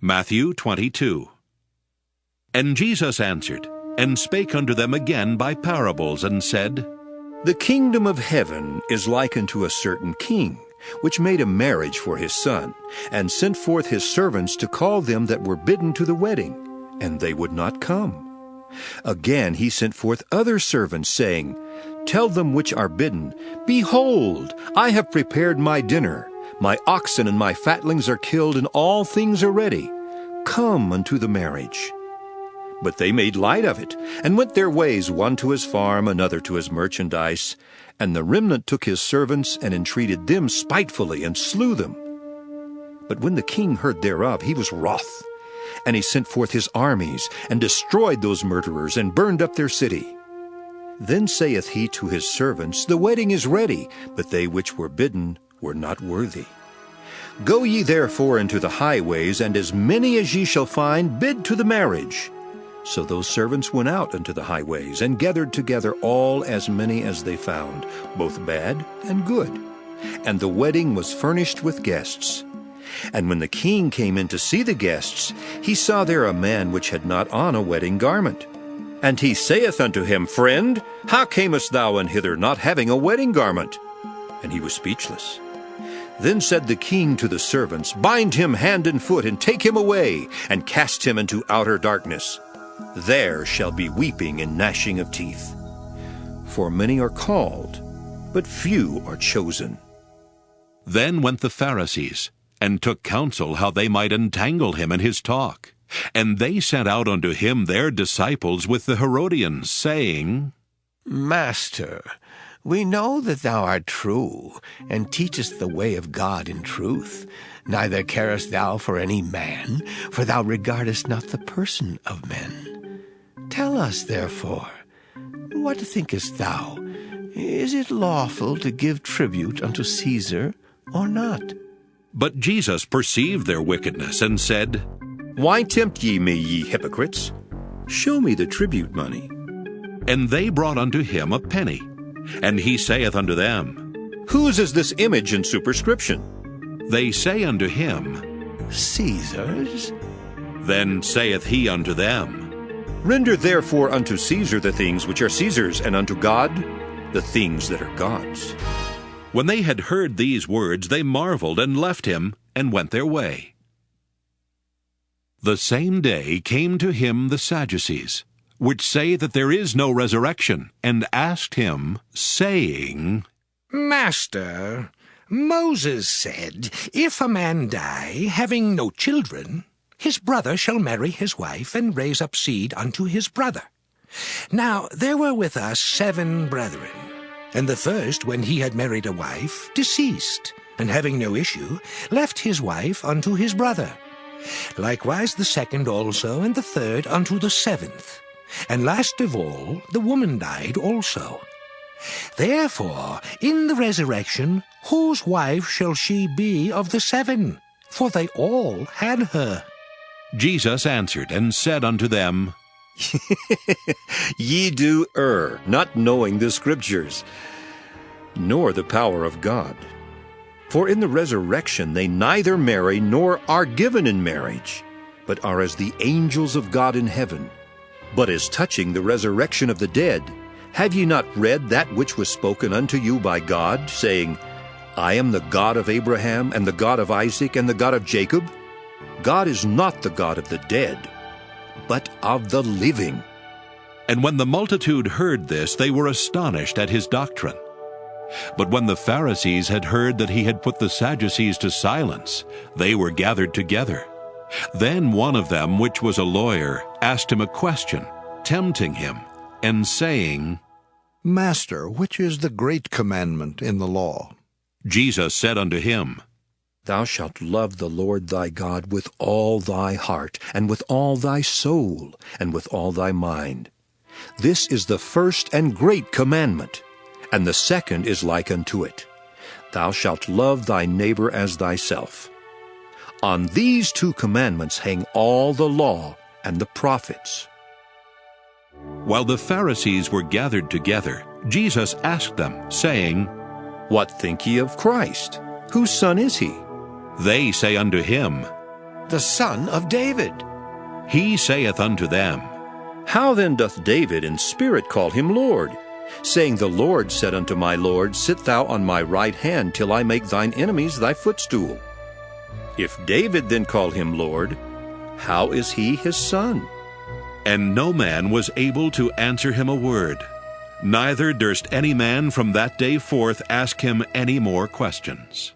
Matthew 22. And Jesus answered, and spake unto them again by parables, and said, The kingdom of heaven is like unto a certain king, which made a marriage for his son, and sent forth his servants to call them that were bidden to the wedding, and they would not come. Again he sent forth other servants, saying, Tell them which are bidden, Behold, I have prepared my dinner. My oxen and my fatlings are killed, and all things are ready. Come unto the marriage. But they made light of it, and went their ways, one to his farm, another to his merchandise. And the remnant took his servants, and entreated them spitefully, and slew them. But when the king heard thereof, he was wroth. And he sent forth his armies, and destroyed those murderers, and burned up their city. Then saith he to his servants, The wedding is ready, but they which were bidden were not worthy. Go ye therefore into the highways, and as many as ye shall find, bid to the marriage. So those servants went out unto the highways, and gathered together all as many as they found, both bad and good. And the wedding was furnished with guests. And when the king came in to see the guests, he saw there a man which had not on a wedding garment. And he saith unto him, Friend, how camest thou in hither, not having a wedding garment? And he was speechless. Then said the king to the servants, Bind him hand and foot, and take him away, and cast him into outer darkness. There shall be weeping and gnashing of teeth. For many are called, but few are chosen. Then went the Pharisees, and took counsel how they might entangle him in his talk. And they sent out unto him their disciples with the Herodians, saying, Master, we know that thou art true, and teachest the way of God in truth. Neither carest thou for any man, for thou regardest not the person of men. Tell us, therefore, what thinkest thou? Is it lawful to give tribute unto Caesar, or not? But Jesus perceived their wickedness, and said, Why tempt ye me, ye hypocrites? Show me the tribute money. And they brought unto him a penny. And he saith unto them, Whose is this image and superscription? They say unto him, Caesar's. Then saith he unto them, Render therefore unto Caesar the things which are Caesar's, and unto God the things that are God's. When they had heard these words, they marveled, and left him, and went their way. The same day came to him the Sadducees, which say that there is no resurrection, and asked him, saying, Master, Moses said, If a man die, having no children, his brother shall marry his wife, and raise up seed unto his brother. Now there were with us 7 brethren. And the first, when he had married a wife, deceased, and having no issue, left his wife unto his brother. Likewise the second also, and the third unto the 7th. And last of all, the woman died also. Therefore, in the resurrection, whose wife shall she be of the 7? For they all had her. Jesus answered and said unto them, Ye do err, not knowing the Scriptures, nor the power of God. For in the resurrection they neither marry nor are given in marriage, but are as the angels of God in heaven. But as touching the resurrection of the dead, have ye not read that which was spoken unto you by God, saying, I am the God of Abraham, and the God of Isaac, and the God of Jacob? God is not the God of the dead, but of the living. And when the multitude heard this, they were astonished at his doctrine. But when the Pharisees had heard that he had put the Sadducees to silence, they were gathered together. Then one of them, which was a lawyer, asked him a question, tempting him, and saying, Master, which is the great commandment in the law? Jesus said unto him, Thou shalt love the Lord thy God with all thy heart, and with all thy soul, and with all thy mind. This is the first and great commandment, and the second is like unto it. Thou shalt love thy neighbor as thyself. On these 2 commandments hang all the law and the prophets. While the Pharisees were gathered together, Jesus asked them, saying, What think ye of Christ? Whose son is he? They say unto him, the son of David. He saith unto them, How then doth David in spirit call him Lord, saying, The Lord said unto my Lord, Sit thou on my right hand, till I make thine enemies thy footstool? If David then call him Lord, how is he his son? And no man was able to answer him a word, neither durst any man from that day forth ask him any more questions.